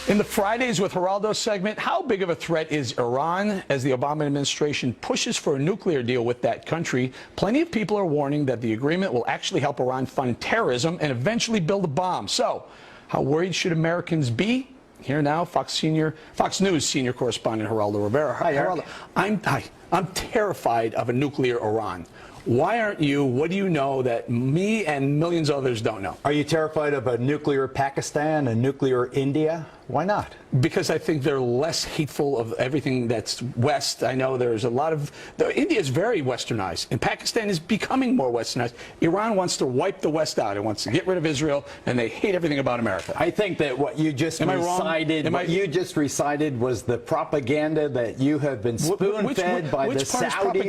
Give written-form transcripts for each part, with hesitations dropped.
In the Fridays with Geraldo segment, how big of a threat is Iran as the Obama administration pushes for a nuclear deal with that country? Plenty of people are warning that the agreement will actually help Iran fund terrorism and eventually build a bomb. So, how worried should Americans be? Here now, Fox News senior correspondent Geraldo Rivera. Hi, Geraldo. I'm terrified of a nuclear Iran. Why aren't you? What do you know that me and millions of others don't know? Are you terrified of a nuclear Pakistan, a nuclear India? Why not? Because I think they're less hateful of everything that's West. I know there's a lot of... India is very westernized, and Pakistan is becoming more westernized. Iran wants to wipe the West out. It wants to get rid of Israel, and they hate everything about America. I think that what you just recited was the propaganda that you have been spoon-fed by the Saudis.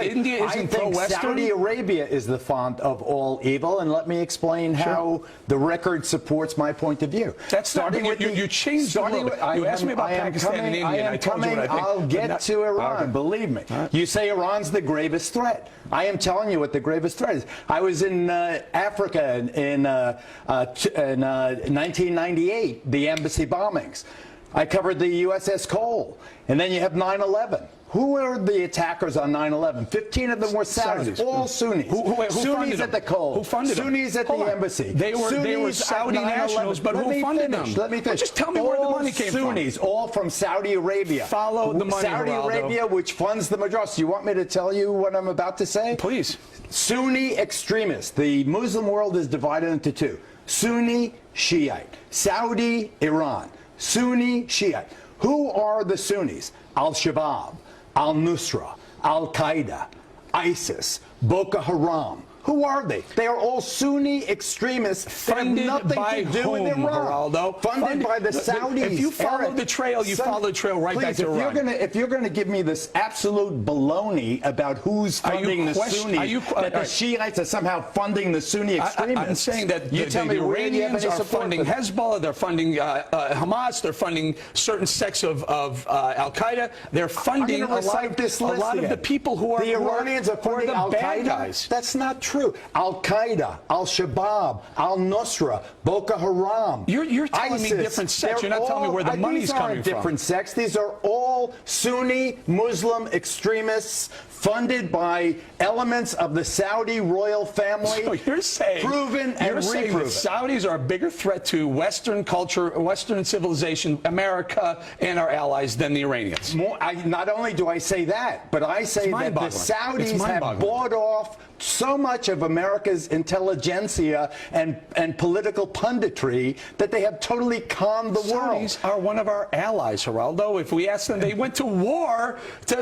India isn't pro-Western. Saudi Arabia is the font of all evil, and let me explain how the record supports my point of view. That's starting with you changed a little bit. You asked me about Pakistan and India, and I told you what I think. I'll get to Iran, believe me. You say Iran's the gravest threat. I am telling you what the gravest threat is. I was in Africa in 1998, the embassy bombings. I covered the USS Cole, and then you have 9/11. Who were the attackers on 9/11? 15 of them were Saudis, all Sunnis. Who Sunnis at the Cole. Who funded them? Sunnis at the embassy. They were Saudi nationals, but who funded them? Let me finish. Well, just tell me where the money came from. Sunnis, all from Saudi Arabia. Follow the money, Saudi Arabia, which funds the majority. You want me to tell you what I'm about to say? Please. Sunni extremists. The Muslim world is divided into two. Sunni, Shiite. Saudi, Iran. Sunni, Shiite. Who are the Sunnis? Al-Shabaab, Al-Nusra, Al-Qaeda, ISIS, Boko Haram. Who are they? They are all Sunni extremists that have nothing to do with Iran. Geraldo? Funded by the Saudis. If you follow the trail, you follow the trail right back to Iran. If you're going to give me this absolute baloney about who's funding the Sunnis, that the Shiites are somehow funding the Sunni extremists, I'm saying that you tell me the Iranians are funding for Hezbollah, they're funding Hamas, they're funding certain sects of Al-Qaeda, they're funding a lot of the people who are the Iranians are funding Al-Qaeda. That's not true. Al-Qaeda, Al-Shabaab, Al-Nusra, Boko Haram, You're telling ISIS, me different sects. You're not telling me where the money's coming from. These aren't different sects. These are all Sunni Muslim extremists funded by elements of the Saudi royal family. So you're saying, proven and reproven. The Saudis are a bigger threat to Western culture, Western civilization, America, and our allies than the Iranians. Not only do I say that, but I say that the Saudis have bought off so much of America's intelligentsia and political punditry that they have totally conned the world. Saudis are one of our allies, Geraldo. If we ask them, they went to war to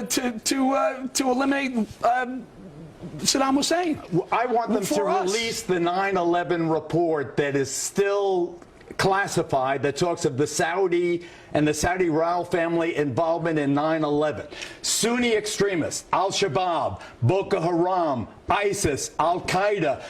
eliminate Saddam Hussein. I want them to release the 9/11 report that is still classified, that talks of the Saudi and the Saudi royal family involvement in 9/11. Sunni extremists, Al-Shabaab, Boko Haram, ISIS, Al-Qaeda,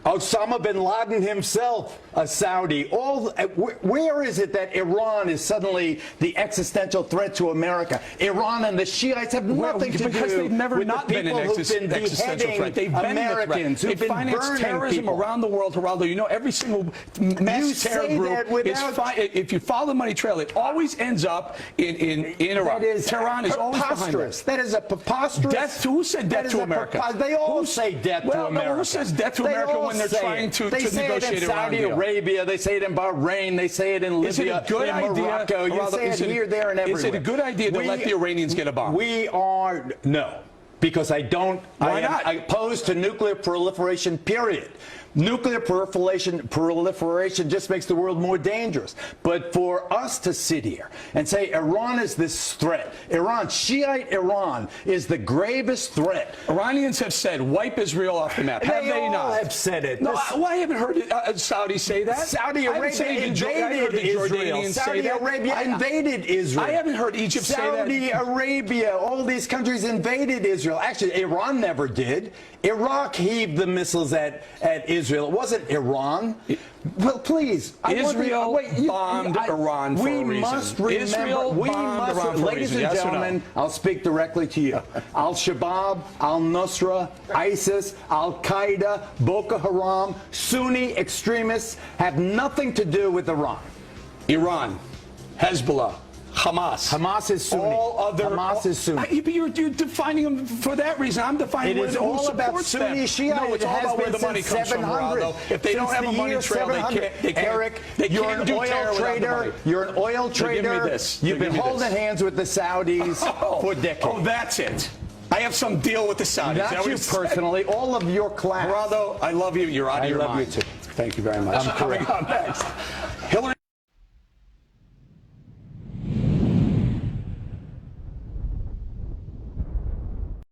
Osama bin Laden himself, a Saudi. Where is it that Iran is suddenly the existential threat to America? Iran and the Shiites have nothing to do because they've never with not the been people an who've been existential threat. They've been Americans who've been financed terrorism people around the world, Geraldo. You know, every single mass terror group is if you follow the money trail, it always ends up in Iran. Tehran is always behind it. That is a preposterous. Who said death to America? They all say death to America. Who says death to America when they're trying to negotiate in Saudi Arabia, they say it in Bahrain, they say it in Libya, in Morocco. You say it here, there, and everywhere. Is it a good idea to let the Iranians get a bomb? No. Because I don't. Why not? I oppose to nuclear proliferation, period. Nuclear proliferation just makes the world more dangerous. But for us to sit here and say Iran is this threat, Shiite Iran is the gravest threat. Iranians have said wipe Israel off the map. Have they not? They have said it. No, I haven't heard Saudis say that. Saudi Arabia invaded Israel. Saudi Arabia invaded Israel. I haven't heard Egypt say that. Saudi Arabia, all these countries invaded Israel. Actually, Iran never did. Iraq heaved the missiles at Israel. It wasn't Iran. Well, please. Israel bombed Iran for a reason. We must remember, ladies and gentlemen, I'll speak directly to you. Al-Shabaab, Al-Nusra, ISIS, Al-Qaeda, Boko Haram, Sunni extremists have nothing to do with Iran. Iran Hezbollah, Hamas. Hamas is Sunni. All other. Hamas is Sunni. But you're defining them for that reason. I'm defining It where is who all about supports Sunni them. Shia. No, it's It all has about where been the money since comes from, 700. Geraldo. If they don't Since have a the money year trail, they 700. can't. Eric, They you're can't an do oil terror without the trader. money. You're an oil So trader. give me this. You've been Give me holding this. hands with the Saudis for decades. Oh, that's it. I have some deal with the Saudis. Not Is that what you you're saying? personally, all of your class. Geraldo, I love you. You're out of your mind. I love you too. Thank you very much. I'm correct. Coming up next, Hillary.